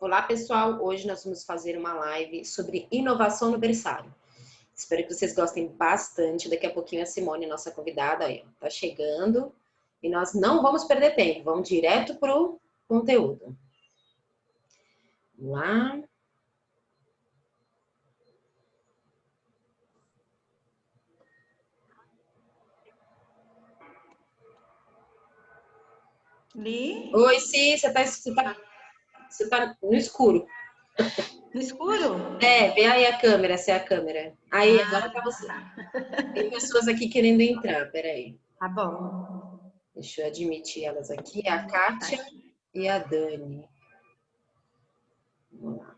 Olá, pessoal! Hoje nós vamos fazer uma live sobre inovação no berçário. Espero que vocês gostem bastante. Daqui a pouquinho a Simone, nossa convidada, aí, tá chegando. E nós não vamos perder tempo, vamos direto pro conteúdo. Vamos lá. Li? Oi, Ci, você tá no escuro. No escuro? É, vê aí a câmera, se é a câmera. Aí, agora tá você. Tá. Tem pessoas aqui querendo entrar, peraí. Tá bom. Deixa eu admitir elas aqui, a Kátia e a Dani. Vamos lá.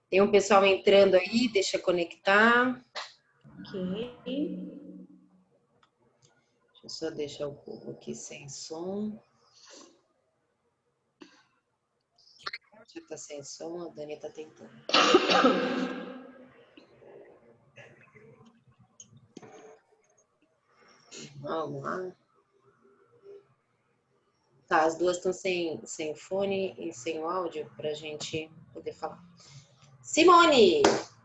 Tem um pessoal entrando aí, deixa eu conectar. Ok. Deixa eu só deixar o povo aqui sem som. Já tá sem som, a Dani tá tentando. Vamos lá. Tá, as duas estão sem fone e sem o áudio pra gente poder falar. Simone,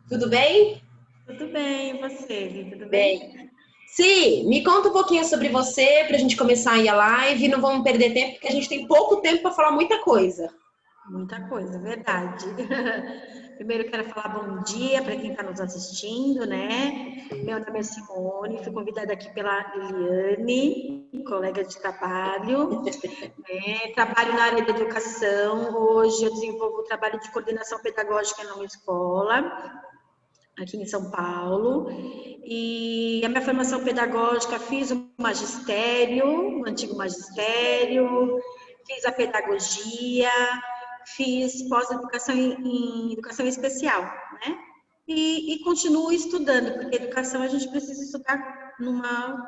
tudo bem? Tudo bem, e você, Li? Tudo Bem. bem? Sim, me conta um pouquinho sobre você pra gente começar aí a live. Não vamos perder tempo, porque a gente tem pouco tempo para falar muita coisa. Muita coisa, verdade. Primeiro quero falar bom dia para quem está nos assistindo, né? Meu nome é Simone, fui convidada aqui pela Eliane, colega de trabalho. Trabalho na área da educação. Hoje eu desenvolvo o trabalho de coordenação pedagógica numa escola, aqui em São Paulo. E a minha formação pedagógica, fiz o magistério, o antigo magistério, fiz a pedagogia, fiz pós-educação em educação especial, né? E continuo estudando, porque educação a gente precisa estudar numa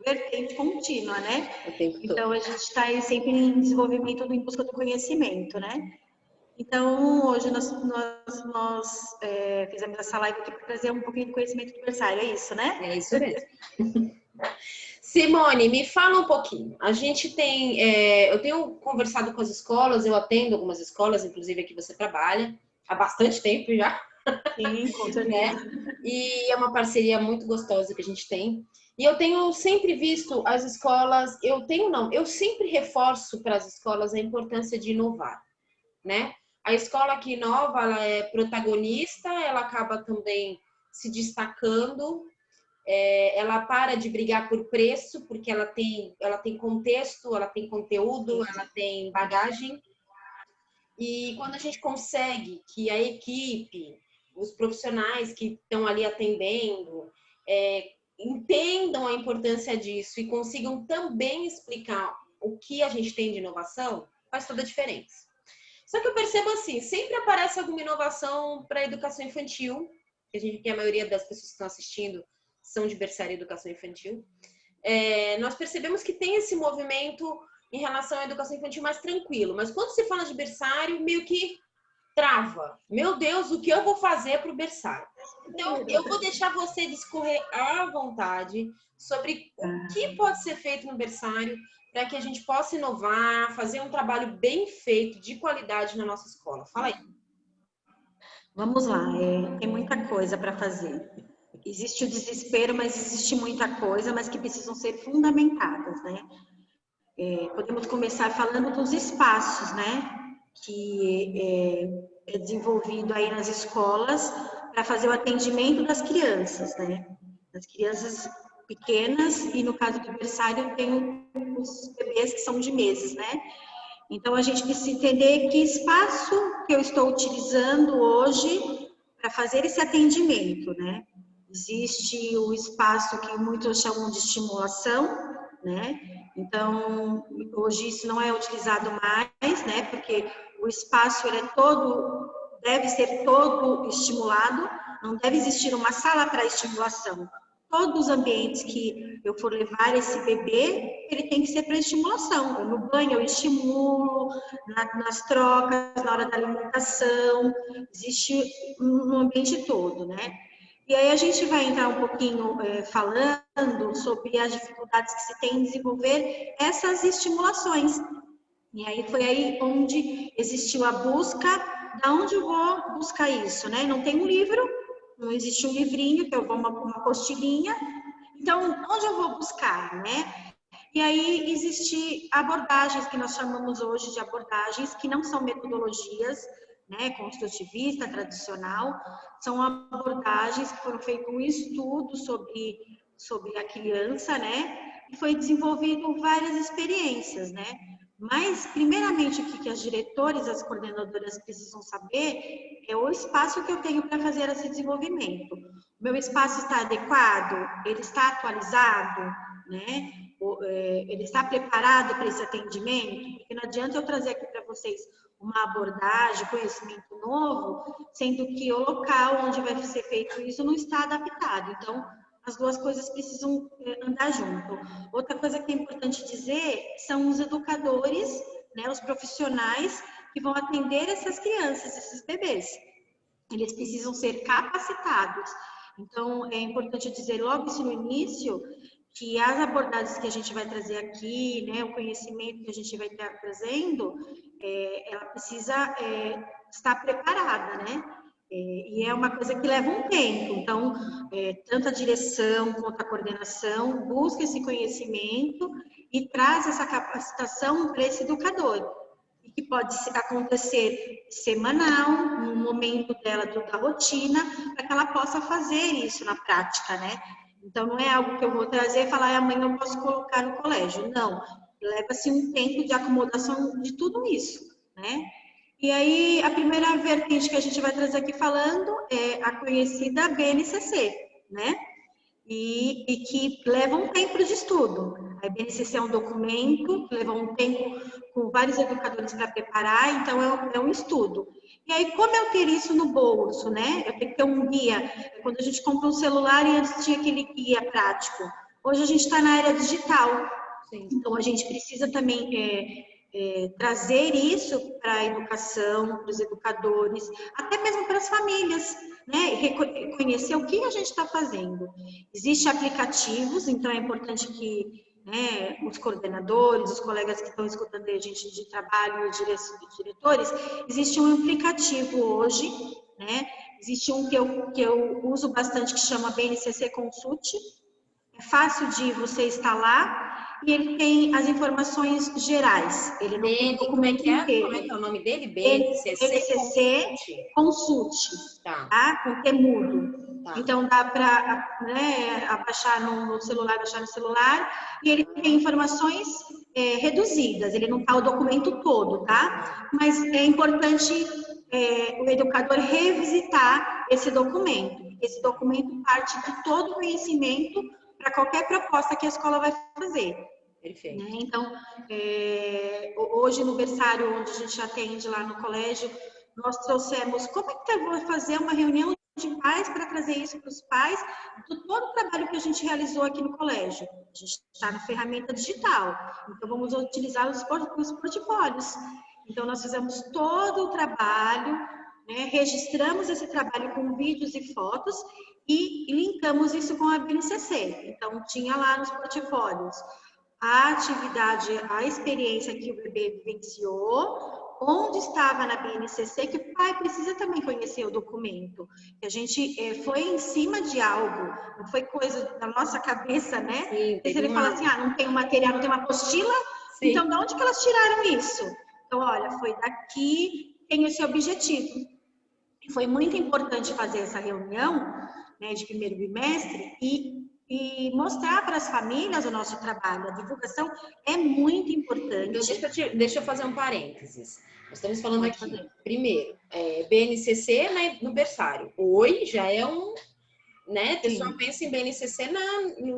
vertente contínua, né? O tempo todo. Então a gente está sempre em desenvolvimento em busca do conhecimento, né? Então, hoje nós fizemos essa live aqui para trazer um pouquinho de conhecimento do berçário, é isso, né? É isso mesmo. Simone, me fala um pouquinho. A gente tem, eu tenho conversado com as escolas, eu atendo algumas escolas, inclusive aqui você trabalha, há bastante tempo já. Sim, com certeza. Né? E é uma parceria muito gostosa que a gente tem. E eu tenho sempre visto as escolas, eu sempre reforço para as escolas a importância de inovar, né? A escola que inova, ela é protagonista, ela acaba também se destacando, ela para de brigar por preço, porque ela tem contexto, ela tem conteúdo, ela tem bagagem. E quando a gente consegue que a equipe, os profissionais que estão ali atendendo, entendam a importância disso e consigam também explicar o que a gente tem de inovação, faz toda a diferença. Só que eu percebo assim, sempre aparece alguma inovação para a educação infantil, que a maioria das pessoas que estão assistindo são de berçário e educação infantil. Nós percebemos que tem esse movimento em relação à educação infantil mais tranquilo, mas quando se fala de berçário, meio que trava. Meu Deus, o que eu vou fazer para o berçário? Então, eu vou deixar você discorrer à vontade sobre o que pode ser feito no berçário para que a gente possa inovar, fazer um trabalho bem feito, de qualidade na nossa escola. Fala aí. Vamos lá, tem muita coisa para fazer. Existe o desespero, mas existe muita coisa, mas que precisam ser fundamentadas, né? Podemos começar falando dos espaços, né? Que é desenvolvido aí nas escolas para fazer o atendimento das crianças, né? Das crianças pequenas e no caso do berçário tem os bebês que são de meses, né? Então a gente precisa entender que espaço que eu estou utilizando hoje para fazer esse atendimento, né? Existe o espaço que muitos chamam de estimulação, né? Então, hoje isso não é utilizado mais, né? Porque o espaço ele deve ser todo estimulado, não deve existir uma sala para estimulação. Todos os ambientes que eu for levar esse bebê, ele tem que ser para estimulação. No banho eu estimulo, nas trocas, na hora da alimentação, existe no ambiente todo, né? E aí a gente vai entrar um pouquinho falando sobre as dificuldades que se tem em desenvolver essas estimulações. E aí foi aí onde existiu a busca, da onde eu vou buscar isso, né? Não tem um livro, não existe um livrinho, que eu vou uma postilhinha. Então, onde eu vou buscar, né? E aí existe abordagens que nós chamamos hoje de abordagens que não são metodologias, né, construtivista, tradicional, são abordagens que foram feito um estudo sobre a criança, né, e foi desenvolvido várias experiências, né. Mas, primeiramente, o que as diretoras, as coordenadoras precisam saber é o espaço que eu tenho para fazer esse desenvolvimento. O meu espaço está adequado? Ele está atualizado? Né? Ele está preparado para esse atendimento? Porque não adianta eu trazer aqui para vocês uma abordagem, conhecimento novo, sendo que o local onde vai ser feito isso não está adaptado. Então, as duas coisas precisam andar junto. Outra coisa que é importante dizer são os educadores, né, os profissionais que vão atender essas crianças, esses bebês. Eles precisam ser capacitados. Então, é importante dizer logo isso no início, que as abordagens que a gente vai trazer aqui, né, o conhecimento que a gente vai estar trazendo, ela precisa estar preparada, né? E é uma coisa que leva um tempo. Então, tanto a direção quanto a coordenação busca esse conhecimento e traz essa capacitação para esse educador. E que pode acontecer semanal, no momento dela da rotina, para que ela possa fazer isso na prática, né? Então, não é algo que eu vou trazer e falar, amanhã eu posso colocar no colégio. Não, leva-se um tempo de acomodação de tudo isso, né? E aí, a primeira vertente que a gente vai trazer aqui falando é a conhecida BNCC, né? E que leva um tempo de estudo. A BNCC é um documento, leva um tempo com vários educadores para preparar, então é um estudo. E aí, como eu ter isso no bolso, né? Eu tenho que ter um guia. Quando a gente compra um celular e antes tinha aquele guia prático. Hoje a gente está na era digital. Sim. Então, a gente precisa também trazer isso para a educação, para os educadores, até mesmo para as famílias, né? Reconhecer o que a gente está fazendo. Existem aplicativos, então é importante que, né, os coordenadores, os colegas que estão escutando a gente de trabalho, os diretores, existe um aplicativo hoje, né? Existe um que eu uso bastante que chama BNCC Consult. É fácil de você instalar e ele tem as informações gerais. Ele não tem o documento inteiro. Como é que é o nome dele? BNCC Consult. Tá? Com temudo. Tá. Então, dá para, né, abaixar no celular, e ele tem informações reduzidas. Ele não está o documento todo, tá? Mas é importante o educador revisitar esse documento. Esse documento parte de todo o conhecimento para qualquer proposta que a escola vai fazer. Perfeito. Né? Então, hoje no berçário, onde a gente atende lá no colégio, nós trouxemos como é que eu vou fazer uma reunião de pais para trazer isso para os pais, do todo o trabalho que a gente realizou aqui no colégio. A gente está na ferramenta digital, então vamos utilizar os portfólios. Então, nós fizemos todo o trabalho, né, registramos esse trabalho com vídeos e fotos, e linkamos isso com a BNCC. Então, tinha lá nos portfólios a atividade, a experiência que o bebê vivenciou, onde estava na BNCC, que o pai precisa também conhecer o documento. Que a gente foi em cima de algo, não foi coisa da nossa cabeça, né? Sim, se ele fala assim, não tem um material, não tem uma apostila, sim. Então, de onde que elas tiraram isso? Então, olha, foi daqui, tem esse objetivo. Foi muito importante fazer essa reunião, né, de primeiro bimestre e mostrar para as famílias o nosso trabalho. A divulgação é muito importante. Então, deixa eu fazer um parênteses. Nós estamos falando aqui, primeiro, BNCC, né, no berçário. Oi, já é um... Né? A pessoa pensa em BNCC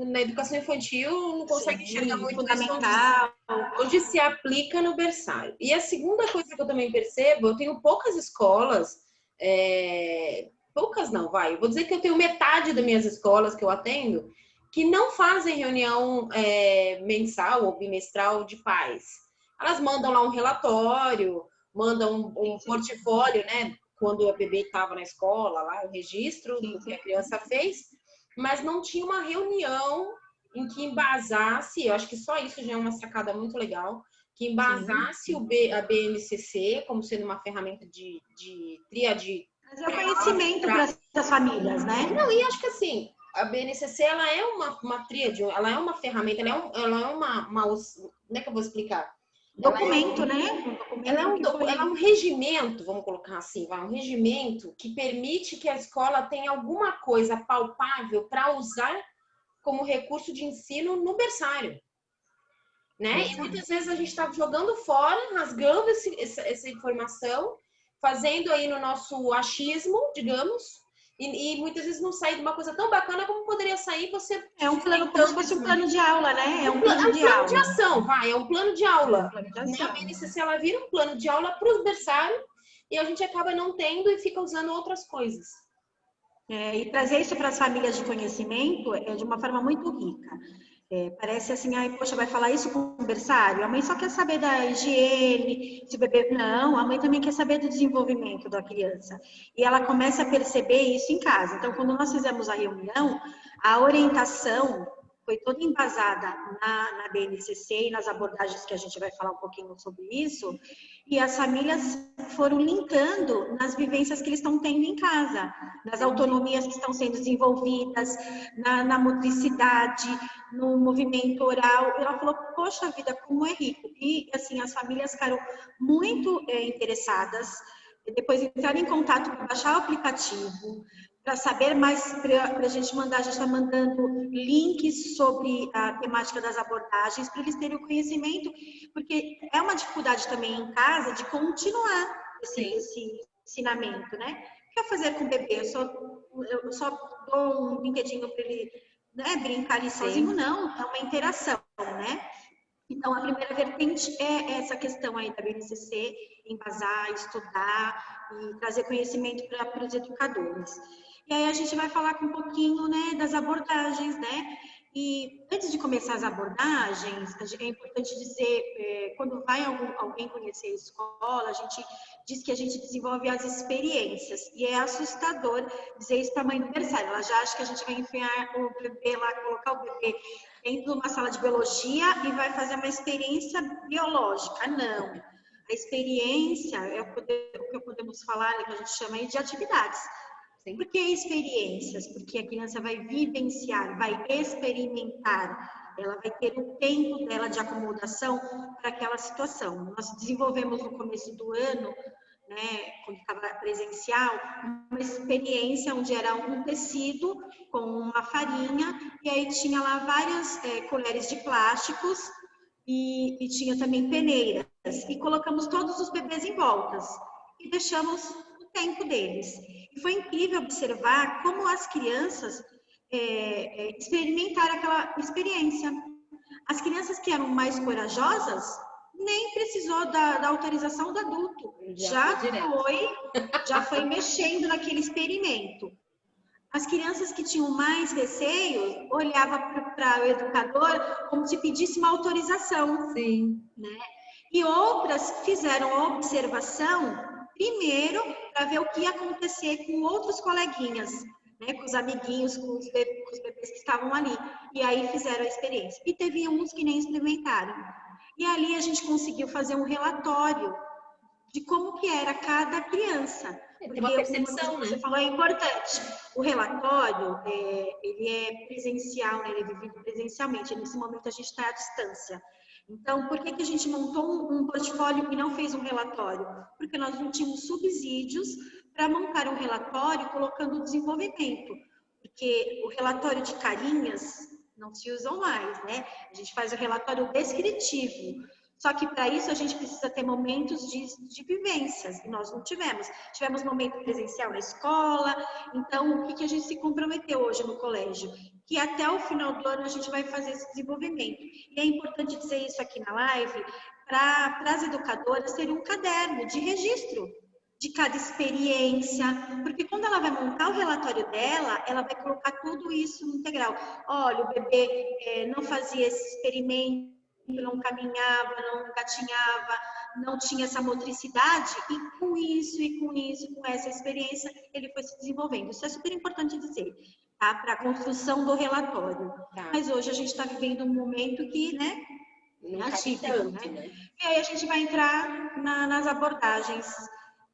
na educação infantil, não consegue enxergar muito fundamental. Onde se aplica no berçário. E a segunda coisa que eu também percebo, eu tenho poucas escolas... poucas não, vai. Eu vou dizer que eu tenho metade das minhas escolas que eu atendo que não fazem reunião mensal ou bimestral de pais. Elas mandam lá um relatório, mandam um portfólio, né? Quando a bebê estava na escola, lá o registro do que a criança fez, mas não tinha uma reunião em que embasasse, eu acho que só isso já é uma sacada muito legal, que embasasse a BNCC como sendo uma ferramenta de tríade. Trazer o conhecimento para essas famílias, né? Não, e acho que assim, a BNCC, ela é uma tríade, ela é uma ferramenta, ela é como é que eu vou explicar? Documento, né? Ela é um regimento, vamos colocar assim, um regimento que permite que a escola tenha alguma coisa palpável para usar como recurso de ensino no berçário, né? E muitas vezes a gente está jogando fora, rasgando essa informação, fazendo aí no nosso achismo, digamos, e muitas vezes não sai de uma coisa tão bacana como poderia sair você... É um plano, como se fosse um plano de aula, né? É um plano de aula. De ação, é um plano de aula. A BNCC, ela vira um plano de aula para os berçários e a gente acaba não tendo e fica usando outras coisas. E trazer isso para as famílias de conhecimento é de uma forma muito rica. Parece assim, ai, poxa, vai falar isso com o berçário? A mãe só quer saber da higiene, se o bebê... Não, a mãe também quer saber do desenvolvimento da criança. E ela começa a perceber isso em casa. Então, quando nós fizemos a reunião, a orientação foi toda embasada na BNCC e nas abordagens que a gente vai falar um pouquinho sobre isso, e as famílias foram linkando nas vivências que eles estão tendo em casa, nas autonomias que estão sendo desenvolvidas, na motricidade, no movimento oral. E ela falou, poxa vida, como é rico. E, assim, as famílias ficaram muito interessadas, depois entraram em contato para baixar o aplicativo, para saber mais, para a gente mandar, a gente está mandando links sobre a temática das abordagens, para eles terem o conhecimento, porque é uma dificuldade também em casa de continuar esse ensinamento, né? O que eu fazer com o bebê? Eu só dou um brinquedinho para ele, né, brincar ali sozinho? Não, é uma interação, né? Então, a primeira vertente é essa questão aí da BNCC, embasar, estudar e trazer conhecimento para os educadores. E aí a gente vai falar um pouquinho, né, das abordagens, né? E antes de começar as abordagens, é importante dizer, quando vai alguém conhecer a escola, a gente diz que a gente desenvolve as experiências. E é assustador dizer isso para a mãe do berçário. Ela já acha que a gente vai enfiar o bebê lá, colocar o bebê dentro de uma sala de biologia e vai fazer uma experiência biológica. Não. A experiência é o que podemos falar, que a gente chama aí de atividades. Por que experiências? Porque a criança vai vivenciar, vai experimentar, ela vai ter o tempo dela de acomodação para aquela situação. Nós desenvolvemos no começo do ano, né, quando estava presencial, uma experiência onde era um tecido com uma farinha, e aí tinha lá várias colheres de plásticos e tinha também peneiras, e colocamos todos os bebês em voltas e deixamos o tempo deles. E foi incrível observar como as crianças experimentaram aquela experiência. As crianças que eram mais corajosas nem precisou da autorização do adulto. Já foi mexendo naquele experimento. As crianças que tinham mais receio olhavam para o educador como se pedisse uma autorização. Sim. Né? E outras fizeram a observação primeiro para ver o que ia acontecer com outros coleguinhas, né? Com os amiguinhos, com os bebês que estavam ali. E aí fizeram a experiência. E teve uns que nem experimentaram. E ali a gente conseguiu fazer um relatório de como que era cada criança. Tem uma percepção, né? Você falou, é importante. O relatório, ele é presencial, né? Ele é vivido presencialmente. Nesse momento a gente está à distância. Então, por que a gente montou um portfólio e não fez um relatório? Porque nós não tínhamos subsídios para montar um relatório colocando o desenvolvimento. Porque o relatório de carinhas não se usam mais, né? A gente faz o relatório descritivo. Só que para isso a gente precisa ter momentos de vivências, e nós não tivemos. Tivemos momento presencial na escola, então o que a gente se comprometeu hoje no colégio? Que até o final do ano a gente vai fazer esse desenvolvimento. E é importante dizer isso aqui na live, para as educadoras terem um caderno de registro de cada experiência, porque quando ela vai montar o relatório dela, ela vai colocar tudo isso no integral. Olha, o bebê não fazia esse experimento, não caminhava, não gatinhava, não tinha essa motricidade, e com essa experiência, ele foi se desenvolvendo. Isso é super importante dizer. tá? Para a construção do relatório. Tá. Mas hoje a gente está vivendo um momento que, né, Não é cabe atípico, tanto, né? né? E aí a gente vai entrar nas abordagens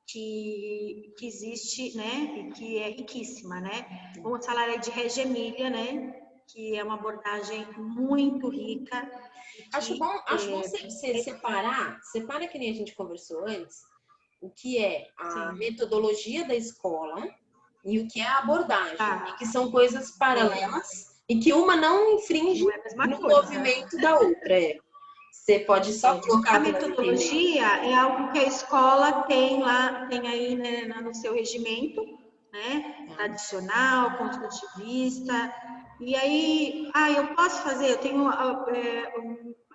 que existe, né, e que é riquíssima, né? Vamos falar aí de Regia Emília, né, que é uma abordagem muito rica. Acho bom você separa que nem a gente conversou antes, o que é a Sim, metodologia da escola e o que é a abordagem, e tá. que são coisas paralelas e que uma não infringe Não é a mesma no coisa. movimento da outra. Você pode só A colocar para entender. metodologia é algo que a escola tem lá, tem aí, né, no seu regimento, né? Tradicional, construtivista. E aí, eu posso fazer, eu tenho a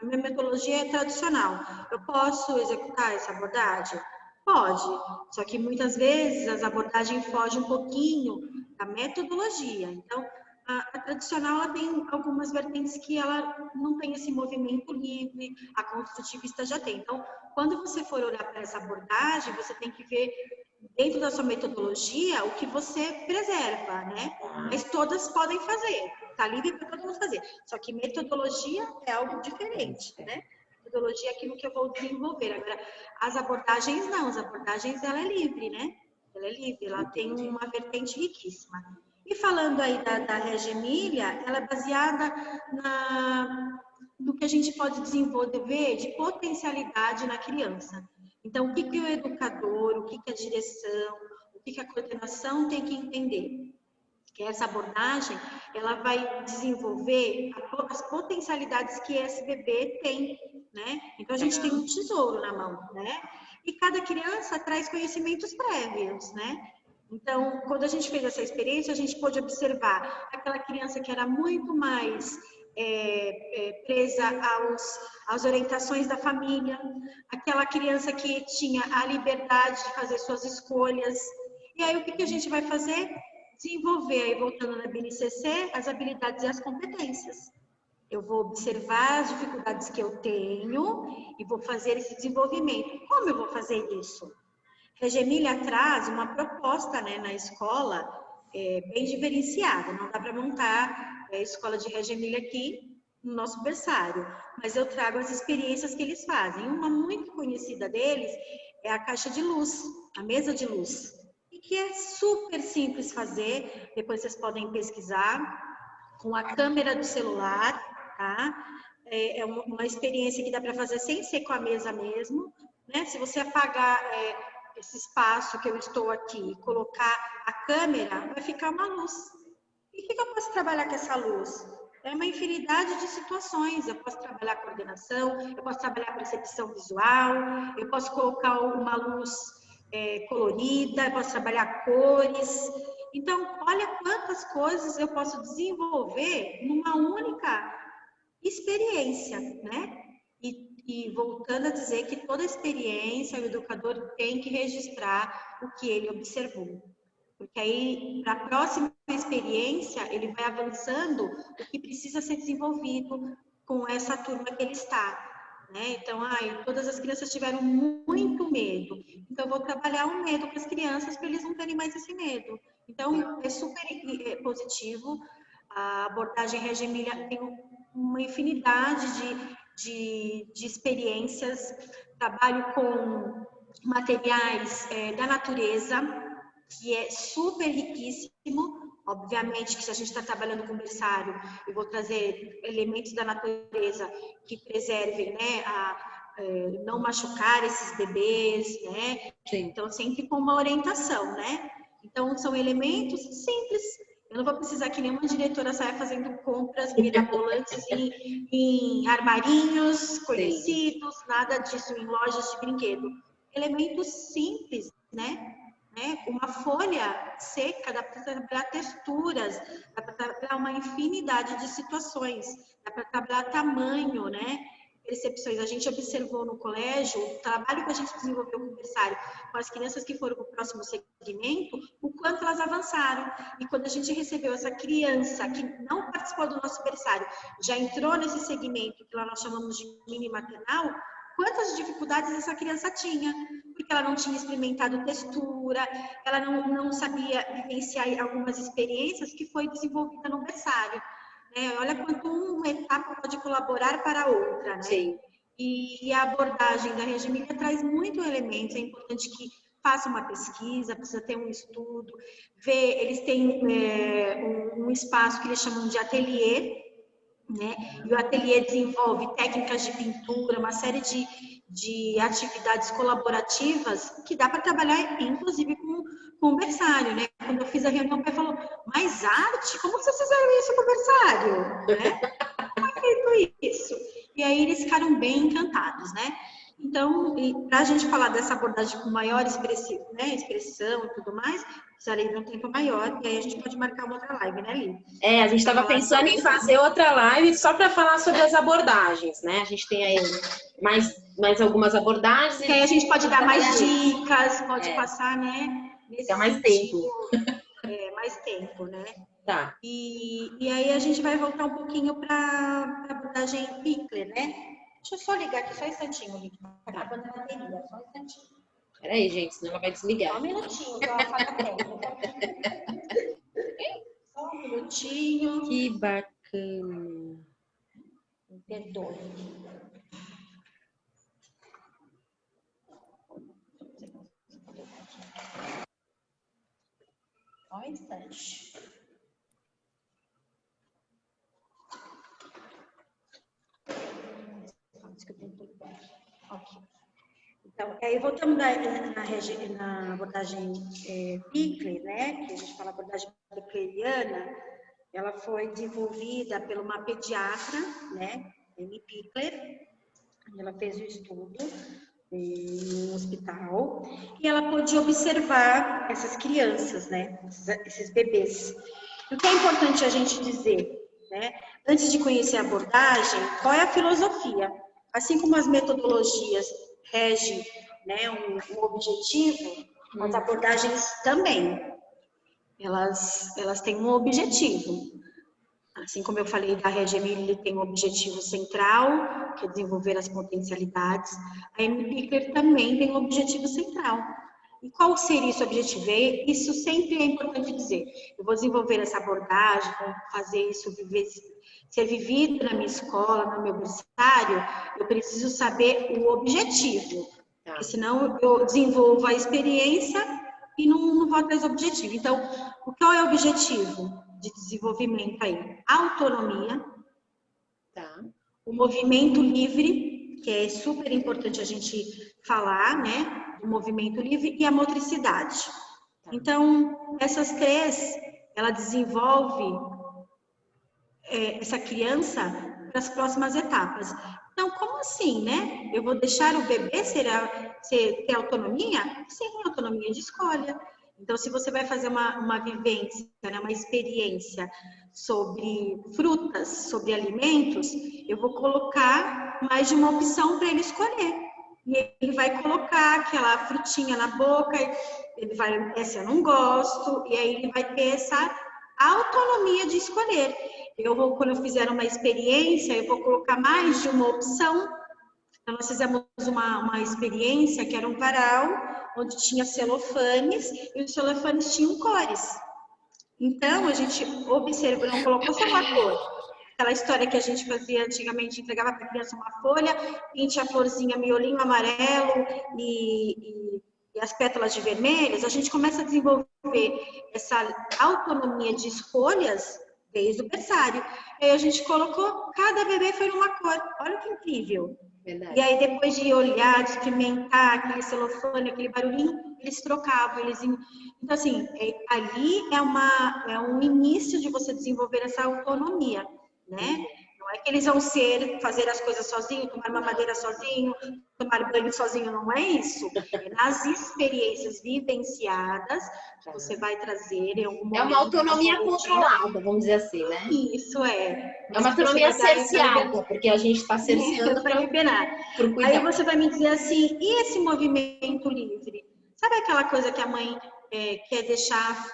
minha metodologia é tradicional. Eu posso executar essa abordagem? Pode. Só que muitas vezes as abordagens fogem um pouquinho da metodologia. Então, a tradicional ela tem algumas vertentes que ela não tem esse movimento livre, a construtivista já tem. Então, quando você for olhar para essa abordagem, você tem que ver dentro da sua metodologia o que você preserva, né? Mas todas podem fazer, tá livre para todo mundo fazer. Só que metodologia é algo diferente, né? Metodologia é aquilo que eu vou desenvolver. Agora, as abordagens não, as abordagens ela é livre, né? Ela é livre, ela tem uma vertente riquíssima. E falando aí da Regia Emília, ela é baseada no que a gente pode desenvolver de potencialidade na criança. Então, o que o educador, o que a direção, o que a coordenação tem que entender? Que essa abordagem, ela vai desenvolver as potencialidades que esse bebê tem, né? Então, a gente tem um tesouro na mão, né? E cada criança traz conhecimentos prévios, né? Então, quando a gente fez essa experiência, a gente pôde observar aquela criança que era muito mais presa às orientações da família, aquela criança que tinha a liberdade de fazer suas escolhas. E aí, o que a gente vai fazer? Desenvolver, aí voltando na BNCC, as habilidades e as competências. Eu vou observar as dificuldades que eu tenho e vou fazer esse desenvolvimento. Como eu vou fazer isso? Regia Emília traz uma proposta, né, na escola bem diferenciada. Não dá para montar a escola de Regia Emília aqui no nosso berçário, mas eu trago as experiências que eles fazem. Uma muito conhecida deles é a caixa de luz, a mesa de luz, e que é super simples fazer. Depois vocês podem pesquisar com a câmera do celular, tá? É uma experiência que dá para fazer sem ser com a mesa mesmo, né? Se você apagar esse espaço que eu estou aqui e colocar a câmera, vai ficar uma luz. E o que eu posso trabalhar com essa luz? É uma infinidade de situações. Eu posso trabalhar coordenação, eu posso trabalhar percepção visual, eu posso colocar uma luz colorida, eu posso trabalhar cores. Então, olha quantas coisas eu posso desenvolver numa única experiência, né? E voltando a dizer que toda experiência o educador tem que registrar o que ele observou. Porque aí, para a próxima experiência, ele vai avançando o que precisa ser desenvolvido com essa turma que ele está. Né? Então, todas as crianças tiveram muito medo. Então, eu vou trabalhar o medo com as crianças para eles não terem mais esse medo. Então, é super positivo. A abordagem Regia Emília tem uma infinidade de experiências. Trabalho com materiais da natureza, que é super riquíssimo. Obviamente que se a gente está trabalhando com berçário, eu vou trazer elementos da natureza que preservem, né, não machucar esses bebês, né? Sim. Então, sempre com uma orientação, né? Então, são elementos simples. Eu não vou precisar que nenhuma diretora saia fazendo compras mirabolantes em armarinhos conhecidos, nada disso, em lojas de brinquedo. Elementos simples, né? Uma folha seca, dá para trabalhar texturas, dá para trabalhar uma infinidade de situações, dá para trabalhar tamanho, né? Percepções. A gente observou no colégio, o trabalho que a gente desenvolveu com o berçário, com as crianças que foram para o próximo segmento, o quanto elas avançaram. E quando a gente recebeu essa criança que não participou do nosso berçário, já entrou nesse segmento que lá nós chamamos de mini maternal, quantas dificuldades essa criança tinha. Porque porque ela não tinha experimentado textura, ela não sabia vivenciar algumas experiências que foi desenvolvida no berçário. Né? Olha quanto uma etapa pode colaborar para a outra, né? Sim. E a abordagem da Regia Emília traz muitos elementos. É importante que faça uma pesquisa, precisa ter um estudo, ver, eles têm um espaço que eles chamam de ateliê, né? E o ateliê desenvolve técnicas de pintura, uma série de atividades colaborativas que dá para trabalhar, inclusive, com o berçário, né? Quando eu fiz a reunião, o pai falou, mas arte? Como vocês fizeram isso com o berçário? Né? Como é feito isso? E aí eles ficaram bem encantados, né? Então, para a gente falar dessa abordagem com maior expressão e tudo mais, precisaria de um tempo maior, e aí a gente pode marcar uma outra live, né, Lili? A gente estava pensando em fazer outra live só para falar sobre as abordagens, né? A gente tem aí mais algumas abordagens. Que aí a gente pode dar mais dicas, pode passar, né? Nesse mais tempo. Mais tempo, né? Tá. E aí a gente vai voltar um pouquinho para a abordagem Pickler, né? Deixa eu só ligar aqui, só um instantinho, Lili. Tá acabando a bateria, só um instantinho. Peraí, gente, senão ela vai desligar. Só um minutinho, que ela fala técnica. Só um minutinho. Que bacana. Me perdoe. Só um instante. Ok. Então, aí voltamos na abordagem Pickler, né? Que a gente fala abordagem pickleriana. Ela foi desenvolvida por uma pediatra, né? Amy Pickler. Ela fez o estudo em um hospital e ela pôde observar essas crianças, né? Esses bebês. O que é importante a gente dizer, né? Antes de conhecer a abordagem, qual é a filosofia? Assim como as metodologias regem, né, um objetivo, as abordagens também. Elas têm um objetivo. Assim como eu falei da Regia Emília, ele tem um objetivo central, que é desenvolver as potencialidades. A Amy Pickler também tem um objetivo central. E qual seria esse objetivo? Isso sempre é importante dizer. Eu vou desenvolver essa abordagem, vou fazer isso ser vivido na minha escola, no meu berçário, eu preciso saber o objetivo. Porque senão eu desenvolvo a experiência e não vou atrás do objetivo. Então, qual é o objetivo de desenvolvimento aí? A autonomia, o movimento livre, que é super importante a gente falar, né? O movimento livre e a motricidade. Então, essas três, ela desenvolve essa criança para as próximas etapas. Então, como assim, né? Eu vou deixar o bebê ter autonomia? Sim, autonomia de escolha. Então, se você vai fazer uma vivência, né, uma experiência sobre frutas, sobre alimentos, eu vou colocar mais de uma opção para ele escolher. E ele vai colocar aquela frutinha na boca, ele vai, essa eu não gosto, e aí ele vai ter essa autonomia de escolher. Quando eu fizer uma experiência, eu vou colocar mais de uma opção. Então, nós fizemos uma experiência que era um varal, onde tinha celofanes, e os celofanes tinham cores. Então, a gente observou, não colocou só uma cor. Aquela história que a gente fazia antigamente, entregava para a criança uma folha, pinte a florzinha, miolinho amarelo e as pétalas de vermelhas, a gente começa a desenvolver essa autonomia de escolhas desde o berçário. E aí a gente colocou, cada bebê foi numa cor. Olha que incrível. Verdade. E aí depois de olhar, de experimentar aquele celofane, aquele barulhinho, eles trocavam. Então assim, ali é um início de você desenvolver essa autonomia, né? Não é que eles vão fazer as coisas sozinhos, tomar mamadeira sozinho, tomar banho sozinho, não é isso. É nas experiências vivenciadas que você vai trazer em algum momento. É uma autonomia controlada, vamos dizer assim, né? Isso é. É uma autonomia cerceada, porque a gente está cerceando para liberar. Aí você vai me dizer assim, e esse movimento livre? Sabe aquela coisa que a mãe quer deixar,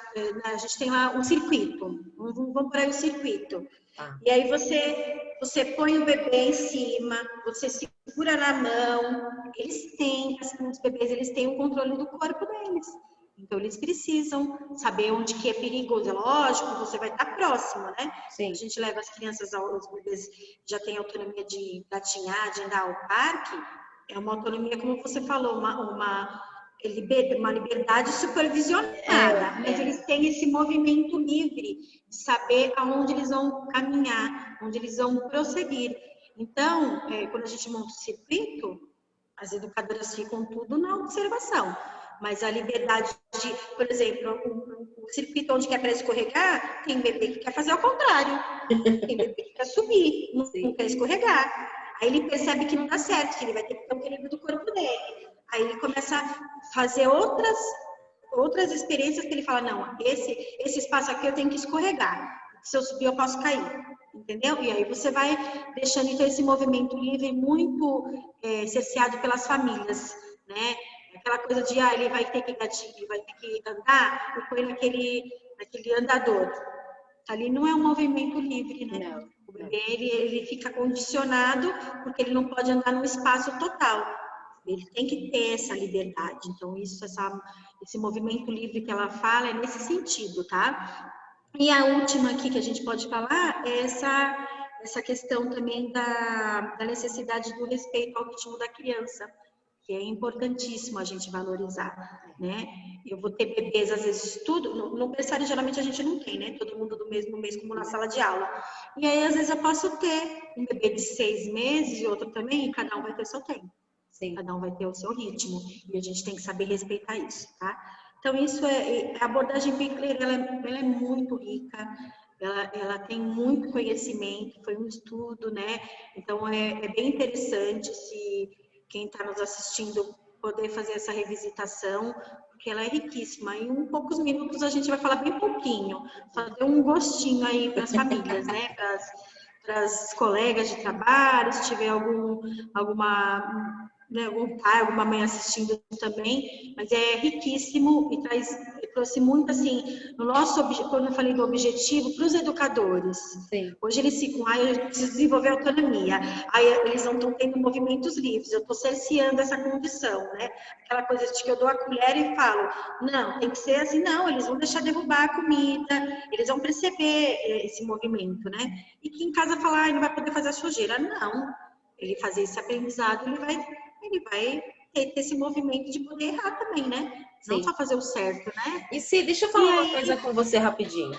a gente tem lá um circuito, vamos por aí o circuito. Tá. E aí você põe o bebê em cima, você segura na mão. Eles têm, assim, os bebês, eles têm o controle do corpo deles. Então, eles precisam saber onde que é perigoso. É lógico, você vai estar próximo, né? Sim. A gente leva as crianças, os bebês já têm autonomia de gatinhar, de andar ao parque. É uma autonomia, como você falou, uma liberdade supervisionada. Mas eles têm esse movimento livre de saber aonde eles vão caminhar, onde eles vão prosseguir. Então, quando a gente monta o circuito, as educadoras ficam tudo na observação. Mas a liberdade de, por exemplo, o circuito onde quer para escorregar, tem bebê que quer fazer ao contrário. Tem bebê que quer subir, não quer escorregar. Aí ele percebe que não dá certo, que ele vai ter que ter o equilíbrio do corpo dele. Aí ele começa a fazer outras experiências que ele fala, não, esse espaço aqui eu tenho que escorregar. Se eu subir, eu posso cair. Entendeu? E aí você vai deixando então esse movimento livre muito cerceado pelas famílias, né? Aquela coisa de, ele vai ter que gatinho, ele vai ter que andar, e põe naquele andador. Ali não é um movimento livre, né? Não. O bebê, ele fica condicionado porque ele não pode andar no espaço total. Ele tem que ter essa liberdade. Então, esse movimento livre que ela fala é nesse sentido, tá? E a última aqui que a gente pode falar é essa questão também da necessidade do respeito ao ritmo da criança, que é importantíssimo a gente valorizar, né? Eu vou ter bebês, às vezes, tudo, no berçário geralmente a gente não tem, né? Todo mundo do mesmo mês, como na sala de aula. E aí, às vezes, eu posso ter um bebê de 6 meses e outro também, e cada um vai ter seu tempo. Sim. Cada um vai ter o seu ritmo, e a gente tem que saber respeitar isso, tá? Então, a abordagem Pickler, ela é muito rica, ela tem muito conhecimento, foi um estudo, né? Então, é bem interessante se quem está nos assistindo poder fazer essa revisitação, porque ela é riquíssima. Em poucos minutos a gente vai falar bem pouquinho, só ter um gostinho aí para as famílias, né? Para as colegas de trabalho, se tiver algum pai, alguma mãe assistindo também, mas é riquíssimo e trouxe muito assim, quando eu falei do objetivo, para os educadores. Sim. Hoje eles ficam, eu preciso desenvolver autonomia, aí eles não estão tendo movimentos livres, eu estou cerceando essa condição, né? Aquela coisa de que eu dou a colher e falo, não, tem que ser assim, não, eles vão deixar derrubar a comida, eles vão perceber esse movimento, né? E que em casa falar, não vai poder fazer a sujeira, não. Ele fazer esse aprendizado, ele vai ter esse movimento de poder errar também, né? Sim. Não só fazer o certo, né? E deixa eu falar uma coisa com você rapidinho.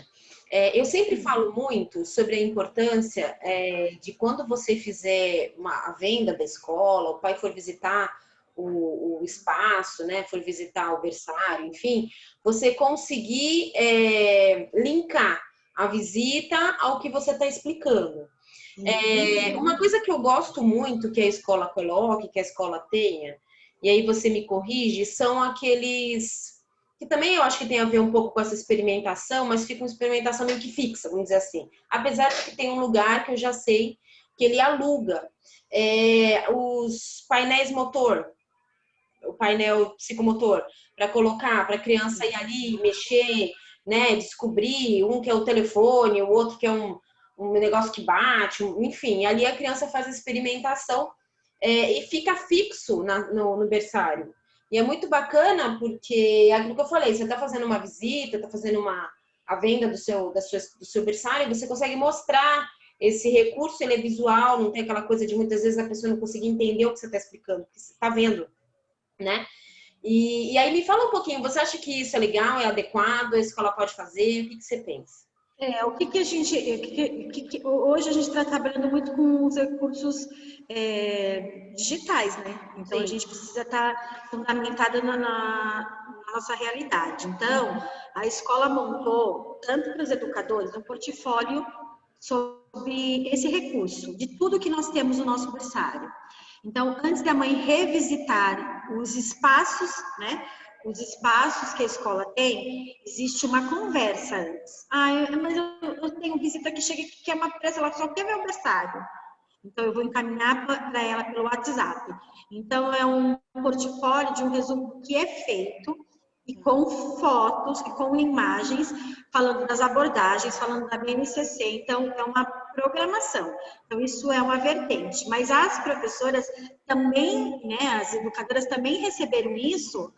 Eu sempre falo muito sobre a importância de quando você fizer a venda da escola, o pai for visitar o espaço, né? For visitar o berçário, enfim, você conseguir linkar a visita ao que você está explicando. Uma coisa que eu gosto muito que a escola coloque, que a escola tenha, e aí você me corrige, são aqueles que também eu acho que tem a ver um pouco com essa experimentação, mas fica uma experimentação meio que fixa, vamos dizer assim. Apesar de que tem um lugar que eu já sei que ele aluga os painéis motor, o painel psicomotor, para colocar, para a criança ir ali, mexer, né, descobrir, um que é o telefone, o outro que é um negócio que bate, enfim, ali a criança faz a experimentação e fica fixo no berçário. E é muito bacana porque, é aquilo que eu falei, você está fazendo uma visita, está fazendo a venda do seu berçário, você consegue mostrar esse recurso, ele é visual, não tem aquela coisa de muitas vezes a pessoa não conseguir entender o que você está explicando, porque você está vendo, né? E aí me fala um pouquinho, você acha que isso é legal, é adequado, a escola pode fazer, o que você pensa? O que a gente... hoje a gente está trabalhando muito com os recursos digitais, né? Então, Sim. A gente precisa estar fundamentada na nossa realidade. Então, a escola montou, tanto para os educadores, um portfólio sobre esse recurso, de tudo que nós temos no nosso berçário. Então, antes da mãe revisitar os espaços, né? Os espaços que a escola tem, existe uma conversa antes. Mas eu tenho visita que chega que quer uma pressa, ela só quer ver o berçário. Então, eu vou encaminhar para ela pelo WhatsApp. Então, é um portfólio de um resumo que é feito, e com fotos, e com imagens, falando das abordagens, falando da BNCC. Então, é uma programação. Então, isso é uma vertente. Mas as professoras também, né, as educadoras também receberam isso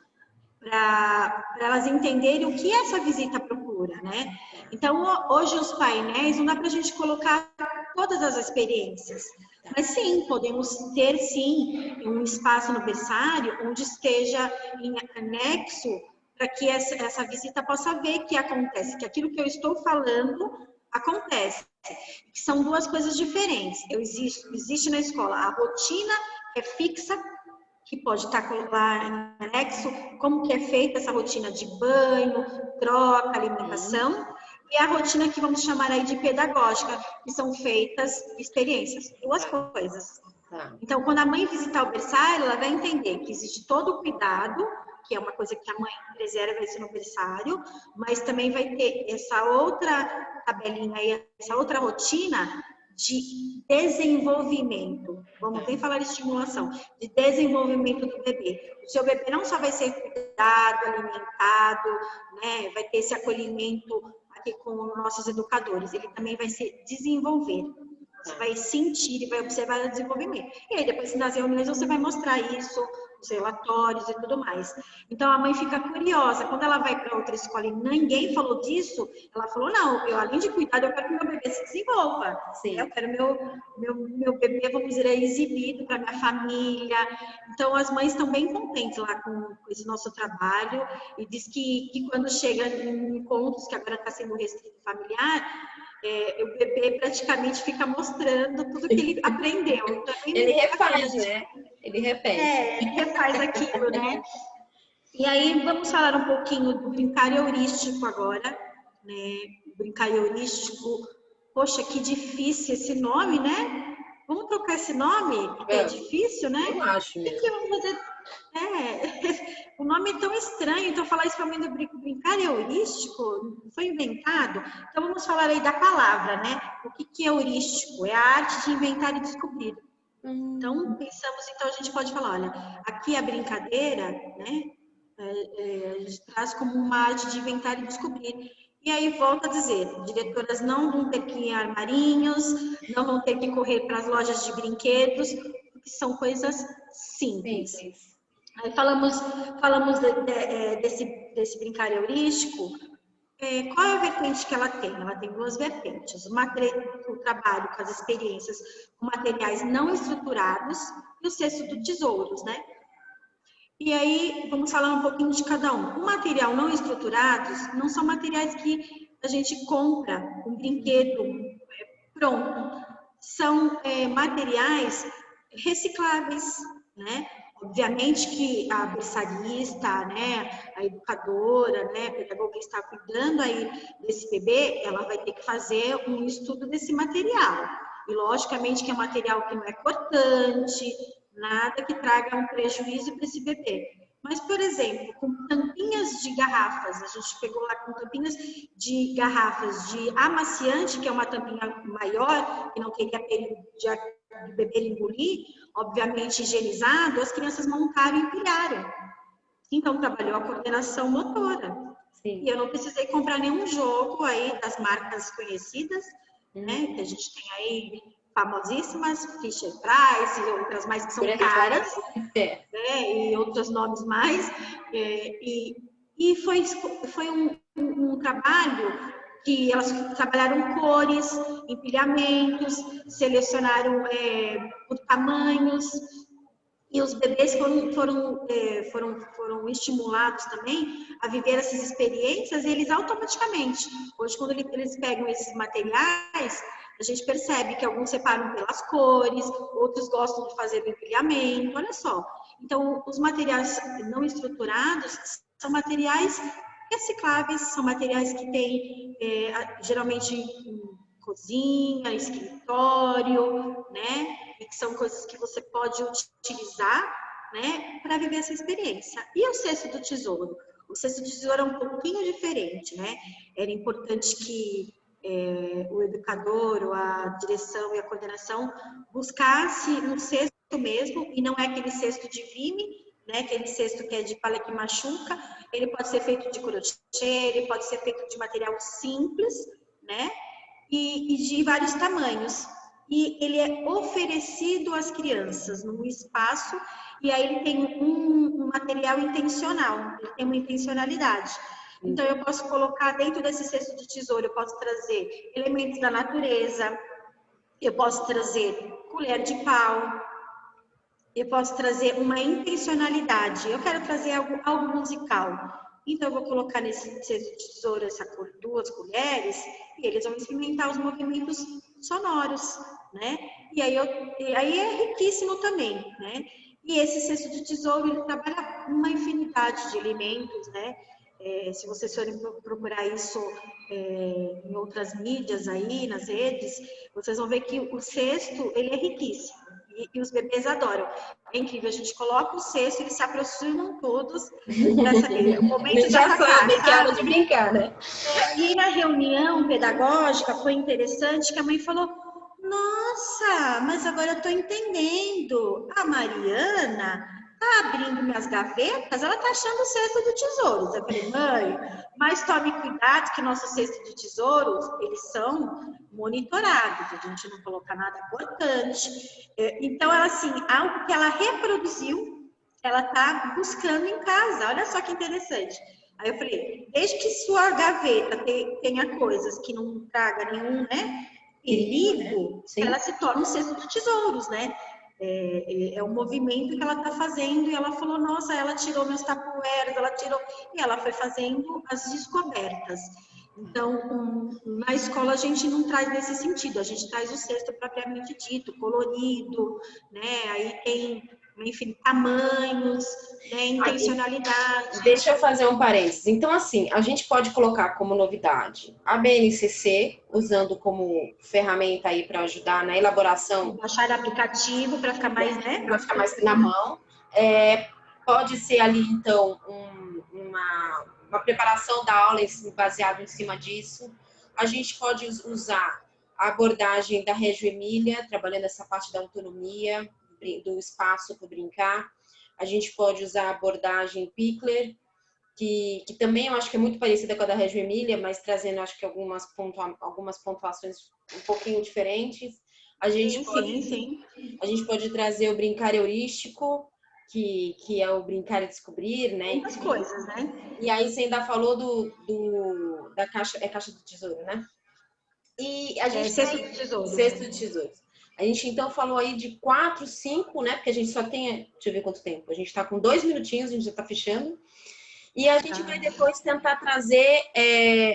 para elas entenderem o que essa visita procura, né? Então, hoje os painéis, não dá para a gente colocar todas as experiências, mas sim, podemos ter sim um espaço no berçário onde esteja em anexo para que essa visita possa ver que acontece, que aquilo que eu estou falando acontece, que são duas coisas diferentes. Existe na escola a rotina que é fixa, que pode estar lá em anexo, como que é feita essa rotina de banho, troca, alimentação, e a rotina que vamos chamar aí de pedagógica, que são feitas experiências, duas coisas. Então, quando a mãe visitar o berçário, ela vai entender que existe todo o cuidado, que é uma coisa que a mãe preserva isso no berçário, mas também vai ter essa outra tabelinha aí, essa outra rotina de desenvolvimento. Vamos nem falar de estimulação, de desenvolvimento do bebê. O seu bebê não só vai ser cuidado, alimentado, né, vai ter esse acolhimento aqui com nossos educadores, ele também vai se desenvolver. Você vai sentir e vai observar o desenvolvimento. E aí, depois, nas reuniões, você vai mostrar isso, os relatórios e tudo mais. Então, a mãe fica curiosa. Quando ela vai para outra escola e ninguém falou disso, ela falou, não, eu, além de cuidar, eu quero que meu bebê se desenvolva. Sim. Eu quero meu bebê, vamos dizer, exibido para minha família. Então, as mães estão bem contentes lá com esse nosso trabalho. E diz que quando chega em encontros, que agora está sendo restrito familiar, o bebê praticamente fica mostrando tudo que ele aprendeu. Então, ele refaz, né? Ele repete. Ele refaz aquilo, né? E aí, vamos falar um pouquinho do brincar heurístico agora, né? Brincar heurístico. Poxa, que difícil esse nome, né? Vamos trocar esse nome? Porque é difícil, né? Eu acho mesmo. O que vamos fazer? O nome é tão estranho, então falar isso para mim do brincar heurístico foi inventado. Então vamos falar aí da palavra, né? O que é heurístico? É a arte de inventar e descobrir. Então pensamos, então a gente pode falar, olha, aqui a brincadeira, né? A gente traz como uma arte de inventar e descobrir. E aí volto a dizer, diretoras não vão ter que ir em armarinhos, não vão ter que correr para as lojas de brinquedos, porque são coisas simples. Aí falamos desse brincar heurístico. Qual é a vertente que ela tem? Ela tem duas vertentes. O trabalho com as experiências com materiais não estruturados e o cesto do tesouros, né? E aí, vamos falar um pouquinho de cada um. O material não estruturados não são materiais que a gente compra um brinquedo pronto. São materiais recicláveis, né? Obviamente que a berçarista, né, a educadora, né, a pedagoga que está cuidando aí desse bebê, ela vai ter que fazer um estudo desse material. E logicamente que é um material que não é cortante, nada que traga um prejuízo para esse bebê. Mas, por exemplo, com tampinhas de garrafas, a gente pegou lá com tampinhas de garrafas de amaciante, que é uma tampinha maior, que não queria o bebê engolir, obviamente higienizado, as crianças montaram e empilharam. Então, trabalhou a coordenação motora. Sim. E eu não precisei comprar nenhum jogo aí das marcas conhecidas, né? Que a gente tem aí famosíssimas, Fisher Price e outras mais que são caras, né? E outros nomes mais. E foi um trabalho que elas trabalharam cores, empilhamentos, selecionaram por tamanhos, e os bebês foram estimulados também a viver essas experiências, e eles automaticamente, hoje quando eles pegam esses materiais, a gente percebe que alguns separam pelas cores, outros gostam de fazer o empilhamento, olha só. Então, os materiais não estruturados são materiais recicláveis, são materiais que tem geralmente em cozinha, escritório, né? E que são coisas que você pode utilizar, né, para viver essa experiência. E o cesto do tesouro? O cesto do tesouro é um pouquinho diferente, né? Era importante que o educador, ou a direção e a coordenação buscasse um cesto mesmo, e não é aquele cesto de vime, né, aquele cesto que é de palha que machuca. Ele pode ser feito de crochê, ele pode ser feito de material simples, né? e de vários tamanhos. E ele é oferecido às crianças num espaço, e aí ele tem um material intencional, ele tem uma intencionalidade. Então, eu posso colocar dentro desse cesto de tesouro, eu posso trazer elementos da natureza, eu posso trazer colher de pau, eu posso trazer uma intencionalidade. Eu quero trazer algo musical. Então, eu vou colocar nesse cesto de tesouro duas colheres e eles vão experimentar os movimentos sonoros, né? E aí é riquíssimo também, né? E esse cesto de tesouro, ele trabalha uma infinidade de alimentos, né? Se vocês forem procurar isso em outras mídias aí, nas redes, vocês vão ver que o cesto, ele é riquíssimo. E os bebês adoram. É incrível, a gente coloca o cesto, eles se aproximam todos para saber o momento de Já atacar, sabem que é hora de brincar, né? E na reunião pedagógica foi interessante que a mãe falou: nossa, mas agora eu estou entendendo. A Mariana tá abrindo minhas gavetas, ela tá achando o cesto de tesouros. Eu falei, mãe, mas tome cuidado que nosso cesto de tesouros, eles são monitorados, a gente não coloca nada importante. Então, ela assim, algo que ela reproduziu, ela tá buscando em casa. Olha só que interessante. Aí eu falei, desde que sua gaveta tenha coisas que não traga nenhum, né, perigo, ela se torna um cesto de tesouros, né? É um movimento que ela está fazendo, e ela falou, nossa, ela tirou meus tapoeiros, ela tirou, e ela foi fazendo as descobertas. Então, na escola a gente não traz nesse sentido, a gente traz o cesto propriamente dito, colorido, né? Aí tem, enfim, tamanhos, né? Intencionalidade. Deixa eu fazer um parênteses. Então, assim, a gente pode colocar como novidade a BNCC, usando como ferramenta aí para ajudar na elaboração. Baixar aplicativo para ficar mais, né? Para ficar mais na mão. Pode ser ali, então, uma preparação da aula baseada em cima disso. A gente pode usar a abordagem da Reggio Emília, trabalhando essa parte da autonomia, do espaço para brincar. A gente pode usar a abordagem Pickler, que também eu acho que é muito parecida com a da Reggio Emília, mas trazendo, acho que algumas pontuações um pouquinho diferentes. A gente pode trazer o brincar heurístico, que é o brincar e descobrir, né? Muitas coisas, né? E aí você ainda falou da caixa, caixa do tesouro, né? E a gente cesto de tesouros. Cesto de tesouros. A gente então falou aí de 4, 5, né? Porque a gente só tem, deixa eu ver quanto tempo. A gente tá com 2 minutinhos, a gente já tá fechando. E a gente vai depois tentar trazer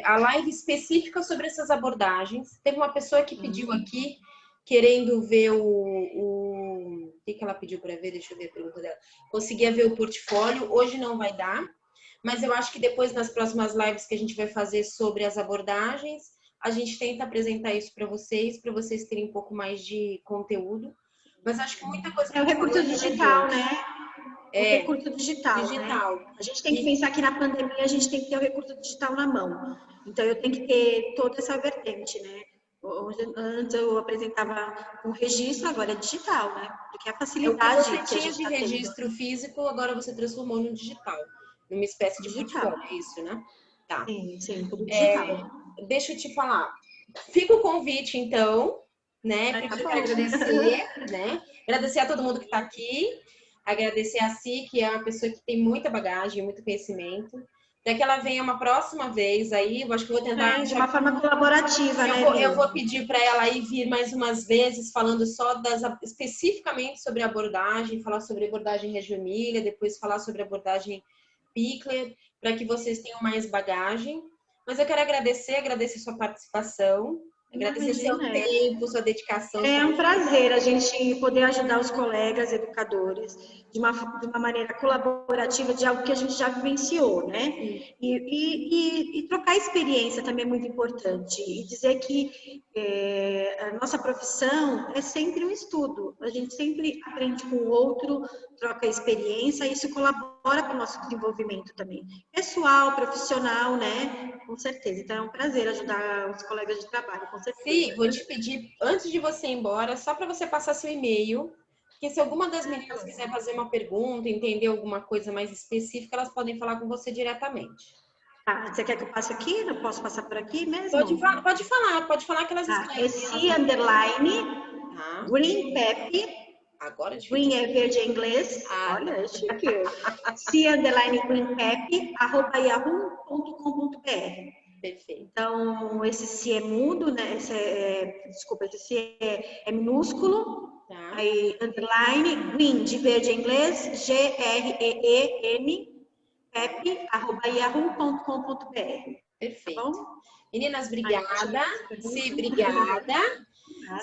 a live específica sobre essas abordagens. Teve uma pessoa que pediu aqui, querendo ver o que ela pediu para ver? Deixa eu ver a pergunta dela. Conseguia ver o portfólio, hoje não vai dar, mas eu acho que depois, nas próximas lives que a gente vai fazer sobre as abordagens, a gente tenta apresentar isso para vocês terem um pouco mais de conteúdo. Mas acho que muita coisa... É o recurso digital, né? O recurso digital. Né? A gente tem que pensar que na pandemia a gente tem que ter o recurso digital na mão. Então, eu tenho que ter toda essa vertente, né? Antes eu apresentava um registro, agora é digital, né? Porque a facilidade que você tinha de registro físico, agora você transformou no digital. Numa espécie de portfólio, é isso, né? Tá. Sim, tudo digital. Deixa eu te falar. Fica o convite, então, né? Primeiro eu quero agradecer, né? Agradecer a todo mundo que está aqui. Agradecer a Si, que é uma pessoa que tem muita bagagem, muito conhecimento. Até que ela venha uma próxima vez aí, eu acho que eu vou tentar... de uma forma colaborativa, né? Eu vou pedir para ela aí vir mais umas vezes, falando só especificamente sobre a abordagem, falar sobre a abordagem Reggio Emília, depois falar sobre a abordagem Pickler, para que vocês tenham mais bagagem. Mas eu quero agradecer sua participação, agradecer seu tempo, sua dedicação. É um prazer a gente poder ajudar os colegas educadores de uma maneira colaborativa, de algo que a gente já vivenciou, né? E trocar experiência também é muito importante. E dizer que a nossa profissão é sempre um estudo. A gente sempre aprende com o outro, troca experiência, e isso colabora para o nosso desenvolvimento também. Pessoal, profissional, né? Com certeza. Então, é um prazer ajudar os colegas de trabalho, com certeza. Sim, vou te pedir, antes de você ir embora, só para você passar seu e-mail, porque se alguma das meninas quiser fazer uma pergunta, entender alguma coisa mais específica, elas podem falar com você diretamente. Tá, você quer que eu passe aqui? Eu posso passar por aqui mesmo? Pode falar que elas Tá, escrevem. é C_ Tá. Green Pepe. Agora é Green difícil. é verde em inglês. Ah, Olha, é chique. C_ Green Pepe, @yahoo.com.br. perfeito. Então, esse C é mudo, né? Desculpa, esse C é minúsculo. Tá. Aí, underline, green, de verde em inglês, GREEN, pepe, @yahoo.com.br. Perfeito. Tá bom? Meninas, Aí, obrigada. Sim, Obrigada.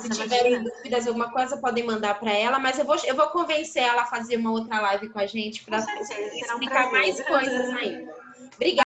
Se tiverem dúvidas, alguma coisa, podem mandar para ela, mas eu vou convencer ela a fazer uma outra live com a gente para Com certeza, será um explicar prazer. mais coisas ainda. Obrigada.